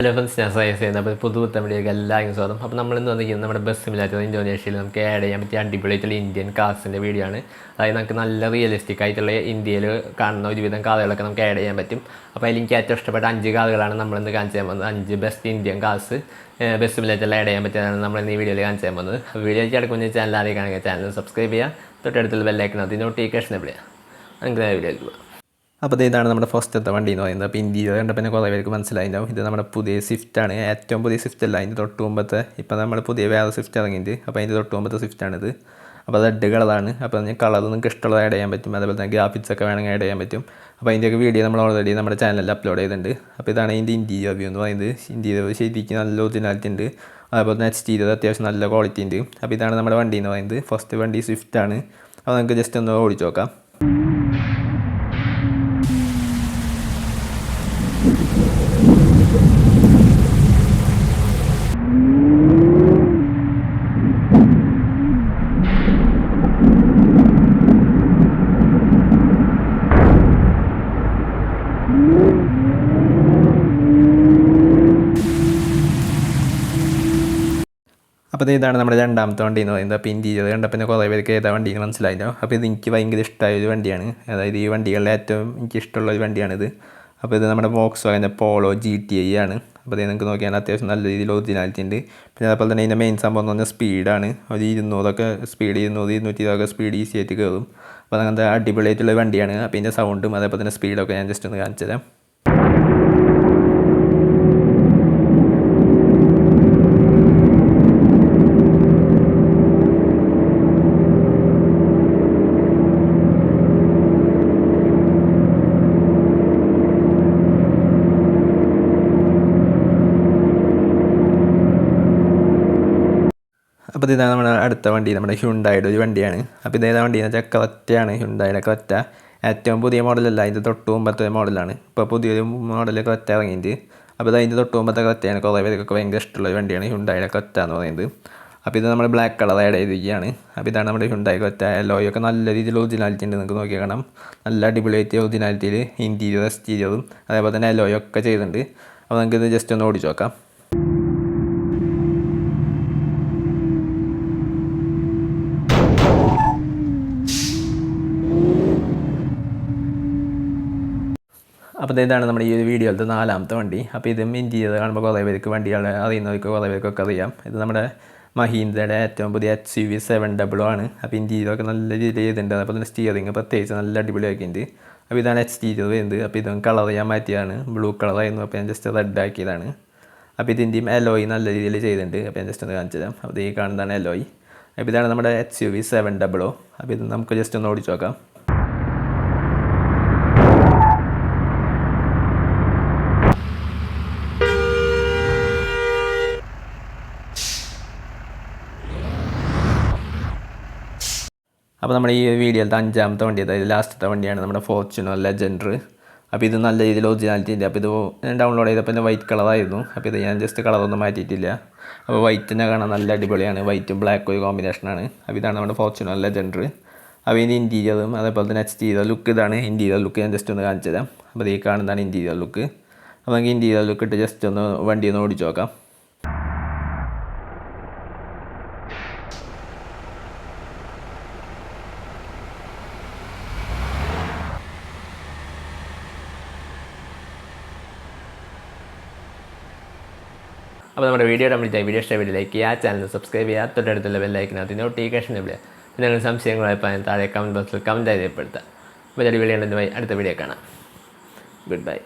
Hello friends, ഞാൻ suggest ചെയ്യുന്നത് അപ്പോൾ പുതുപുത്തൻ വീഡിയോയ്ക്ക് എല്ലാവർക്കും സ്വാഗതം. അപ്പോൾ നമ്മളിന്ന് വന്നിരിക്കുന്നത് നമ്മുടെ ബസ് സിമുലേറ്റർ ഇന്തോനേഷ്യയിൽ നമുക്ക് ആഡ് ചെയ്യാൻ പറ്റിയ അടിപൊളിയായിട്ടുള്ള ഇന്ത്യൻ കാർസിൻ്റെ വീഡിയോ ആണ്. അതായത് നമുക്ക് നല്ല റിയലിസ്റ്റിക് ആയിട്ടുള്ള ഇന്ത്യയിൽ കാണുന്ന ഒരുവിധം കാറുകളൊക്കെ നമുക്ക് ആഡ് ചെയ്യാൻ പറ്റും. അപ്പോൾ അതിൽ എനിക്ക് ഏറ്റവും ഇഷ്ടപ്പെട്ട 5 കാറുകളാണ് നമ്മളിന്ന് കാണിച്ചു തരാൻ പോകുന്നത്. 5 ബെസ്റ്റ് ഇന്ത്യൻ കാർസ് ബസ് സിമുലേറ്ററിൽ ആഡ് ചെയ്യാൻ പറ്റിയതാണ് നമ്മളിന്ന് ഈ വീഡിയോയിൽ കാണിച്ചു തരാൻ പോകുന്നത്. വീഡിയോയ്ക്ക് അടുക്കുന്ന ചാനൽ ആരെയൊക്കെയാണെങ്കിൽ ചാനൽ സബ്സ്ക്രൈബ് ചെയ്യുക, തൊട്ടടുത്തുള്ള ബെല്ലൈക്കനകത്ത് നോട്ടിഫിക്കേഷൻ എവിടെ നമുക്ക് വീഡിയോയിൽ പോകാം. അപ്പോൾ ഇതാണ് നമ്മുടെ ഫസ്റ്റത്തെ വണ്ടി എന്ന് പറയുന്നത്. അപ്പോൾ ഇന്ത്യയിൽ കണ്ടപ്പോൾ പിന്നെ കുറേ പേർക്ക് മനസ്സിലായിട്ടുണ്ടാവും. ഇത് നമ്മുടെ പുതിയ സ്വിഫ്റ്റാണ്. ഏറ്റവും പുതിയ സ്വിഫ്റ്റ് അല്ല, അതിൻ്റെ തൊട്ട് മുമ്പത്തെ. ഇപ്പോൾ നമ്മൾ പുതിയ വേറെ സ്വിഫ്റ്റ് ഇറങ്ങിയിട്ട്, അപ്പോൾ അതിൻ്റെ തൊട്ട് മുമ്പത്തെ സ്വിഫ്റ്റാണിത്. അപ്പോൾ റെഡ് കളറാണ്. അപ്പോൾ ഞാൻ കളർ നിങ്ങൾക്ക് ഇഷ്ടമുള്ളത് ആഡ് ചെയ്യാൻ പറ്റും. അതേപോലെ തന്നെ ഗ്രാഫിക്സ് ഒക്കെ വേണമെങ്കിൽ ആഡ് ചെയ്യാൻ പറ്റും. അപ്പോൾ അതിൻ്റെയൊക്കെ വീഡിയോ നമ്മൾ ഓൾറെഡി നമ്മുടെ ചാനലിൽ അപ്ലോഡ് ചെയ്തിട്ടുണ്ട്. അപ്പോൾ ഇതാണ് അതിൻ്റെ ഇൻറ്റീരിയർ വ്യൂ എന്ന് പറയുന്നത്. ഇൻറ്റീരിയർ ശരിക്കും നല്ല ഒറിജിനാലിറ്റി ഉണ്ട്. അതേപോലെ തന്നെ എക്സ്റ്റീരിയർ അത്യാവശ്യം നല്ല ക്വാളിറ്റി ഉണ്ട്. അപ്പോൾ ഇതാണ് നമ്മുടെ വണ്ടി എന്ന് പറയുന്നത്. ഫസ്റ്റ് വണ്ടി സ്വിഫ്റ്റാണ്. അപ്പോൾ നമുക്ക് ജസ്റ്റ് ഒന്ന് ഓടിച്ച് നോക്കാം. അപ്പോൾ ഇതാണ് നമ്മുടെ രണ്ടാമത്തെ വണ്ടി എന്ന് പറയുന്നത്. അപ്പോൾ ഇൻറ്റീരിയർ കണ്ടപ്പോൾ പിന്നെ കുറേ പേർക്ക് ഏതാ വണ്ടിയെന്ന് മനസ്സിലായില്ലോ. അപ്പോൾ ഇത് എനിക്ക് ഭയങ്കര ഇഷ്ടമായ ഒരു വണ്ടിയാണ്. അതായത് ഈ വണ്ടികളിലെ ഏറ്റവും എനിക്ക് ഇഷ്ടമുള്ള ഒരു വണ്ടിയാണിത്. അപ്പോൾ ഇത് നമ്മുടെ വോക്സ്വാഗൻ്റെ പോളോ GTI ആണ്. അപ്പോൾ ഇത് നിങ്ങൾക്ക് നോക്കിയാൽ അത്യാവശ്യം നല്ല രീതിയിൽ ഒറിജിനാലിറ്റി ഉണ്ട്. പിന്നെ അതുപോലെ തന്നെ ഇതിൻ്റെ മെയിൻ സംഭവം എന്ന് പറഞ്ഞാൽ സ്പീഡാണ്. ഒരു 200 സ്പീഡ്, 200-220 സ്പീഡ് ഈസി ആയിട്ട് കയറും. അപ്പോൾ അങ്ങനത്തെ അടിപൊളിയായിട്ടുള്ള വണ്ടിയാണ്. അപ്പോൾ ഇതിൻ്റെ സൗണ്ടും അതേപോലെ തന്നെ സ്പീഡൊക്കെ ഞാൻ ജസ്റ്റ് ഒന്ന് കാണിച്ചു തരാം. അപ്പോൾ ഇതാണ് നമ്മുടെ അടുത്ത വണ്ടി, നമ്മുടെ ഹ്യുണ്ടായുടെ ഒരു വണ്ടിയാണ്. അപ്പോൾ ഇതേതാ വണ്ടി എന്ന് വെച്ചാൽ ക്രെറ്റയാണ്. ഹ്യുണ്ടായുടെ ക്രെറ്റ ഏറ്റവും പുതിയ മോഡലല്ല, അതിൻ്റെ തൊട്ട് മുമ്പത്തെ മോഡലാണ്. ഇപ്പോൾ പുതിയൊരു മോഡൽ ക്രെറ്റ ഇറങ്ങിയിട്ട്. അപ്പോൾ ഇത് അതിൻ്റെ തൊട്ട് മുമ്പത്തെ ക്രെറ്റയാണ്. കുറേ പേർക്കൊക്കെ ഭയങ്കര ഇഷ്ടമുള്ള വണ്ടിയാണ് ഹ്യുണ്ടായുടെ ക്രെറ്റ എന്ന് പറയുന്നത്. അപ്പോൾ ഇത് നമ്മൾ ബ്ലാക്ക് കളർ ആഡ് ചെയ്തിരിക്കുകയാണ്. അപ്പോൾ ഇതാണ് നമ്മുടെ ഹ്യുണ്ടായി ക്രെറ്റ. എലോയൊക്കെ നല്ല രീതിയിൽ ഒറിജിനാലിറ്റി ഉണ്ട്, നിങ്ങൾക്ക് നോക്കിയാൽ കാണാം. നല്ല അടിപൊളിയായിട്ട് ഒറിജിനാലിറ്റിയിൽ ഇൻറ്റീരിയർ എക്സ്റ്റീരിയറും അതേപോലെ തന്നെ എലോയൊക്കെ ചെയ്തിട്ടുണ്ട്. അപ്പോൾ നമുക്കിത് ജസ്റ്റ് ഒന്ന് ഓടിച്ച് നോക്കാം. അപ്പോൾ ഇതാണ് നമ്മുടെ ഈ ഒരു വീഡിയോയിലത്തെ 4ാമത്തെ വണ്ടി. അപ്പോൾ ഇതും ഇൻറ്റീരിയർ കാണുമ്പോൾ കുറേ പേർക്ക് വണ്ടികളെ അറിയുന്നവർക്ക് കുറേ പേർക്കൊക്കെ അറിയാം. ഇത് നമ്മുടെ മഹീന്ദ്രയുടെ ഏറ്റവും പുതിയ XUV 700 ആണ്. അപ്പോൾ ഇൻറ്റീരിയറൊക്കെ നല്ല രീതിയിൽ ചെയ്തിട്ടുണ്ട്. അതുപോലെ തന്നെ സ്റ്റിയറിങ് പ്രത്യേകിച്ച് നല്ല അടിപൊളിയാക്കിയിട്ടുണ്ട്. അപ്പോൾ ഇതാണ് എക്സ്റ്റീരിയർ വരുന്നത്. അപ്പോൾ ഇതും കളർ ഞാൻ മാറ്റിയതാണ്, ബ്ലൂ കളറായിരുന്നു. അപ്പോൾ ഞാൻ ജസ്റ്റ് റെഡ് ആക്കിയതാണ്. അപ്പോൾ ഇതിൻ്റെയും എലോയി നല്ല രീതിയിൽ ചെയ്തിട്ടുണ്ട്. അപ്പോൾ ഞാൻ ജസ്റ്റ് ഒന്ന് കാണിച്ചു തരാം. അപ്പോൾ ഈ കാണുന്നതാണ് എലോയി. അപ്പോൾ ഇതാണ് നമ്മുടെ XUV 700. അപ്പോൾ ഇത് നമുക്ക് ജസ്റ്റ് ഒന്ന് ഓടിച്ച് നോക്കാം. അപ്പോൾ നമ്മുടെ ഈ വീഡിയോയിലത്തെ 5ാമത്തെ വണ്ടി, അതായത് ലാസ്റ്റത്തെ വണ്ടിയാണ് നമ്മുടെ ഫോർച്യൂണർ ലെജൻഡർ. അപ്പോൾ ഇത് നല്ല രീതിയിൽ ഒറിജിനാലിറ്റി ഉണ്ട്. അപ്പോൾ ഇത് ഡൗൺലോഡ് ചെയ്തപ്പോൾ എൻ്റെ വൈറ്റ് കളറായിരുന്നു. അപ്പോൾ ഇത് ഞാൻ ജസ്റ്റ് കളറൊന്നും മാറ്റിയിട്ടില്ല. അപ്പോൾ വൈറ്റിനെ കാണാൻ നല്ല അടിപൊളിയാണ്. വൈറ്റും ബ്ലാക്കും ഒരു കോമ്പിനേഷനാണ്. അപ്പോൾ ഇതാണ് നമ്മുടെ ഫോർച്യൂണർ ലെജൻഡർ. അപ്പോൾ ഇതിൻ്റെ ഇൻറ്റീരിയറും അതേപോലെ തന്നെ എക്സ്റ്റീരിയർ ലുക്ക് ഇതാണ്. ഇൻറ്റീരിയർ ലുക്ക് ഞാൻ ജസ്റ്റ് ഒന്ന് കാണിച്ചു തരാം. അപ്പോൾ ഈ കാണുന്നതാണ് ഇൻറ്റീരിയർ ലുക്ക്. അപ്പോൾ നമുക്ക് ഇൻറ്റീരിയർ ലുക്ക് ഇട്ട് ജസ്റ്റ് ഒന്ന് വണ്ടി ഒന്ന് ഓടിച്ച് നോക്കാം. അപ്പോൾ നമ്മുടെ വീഡിയോ ഇഷ്ടപ്പെട്ട് ലൈക്ക് ചെയ്യുക, ചാനൽ സബ്സ്ക്രൈബ് ചെയ്യുക, തൊട്ടടുത്തുള്ള ബെല്ലൈക്കനകത്ത് നോട്ടിഫിക്കേഷൻ എവിടെ. പിന്നെ നിങ്ങൾ സംശയങ്ങളായി താഴെ കമൻറ്റ് ബോക്സിൽ കമൻറ്റ് ചെയ്യപ്പെടുത്തുക. അപ്പോൾ അടുത്ത വീഡിയോ കാണാം. Good bye.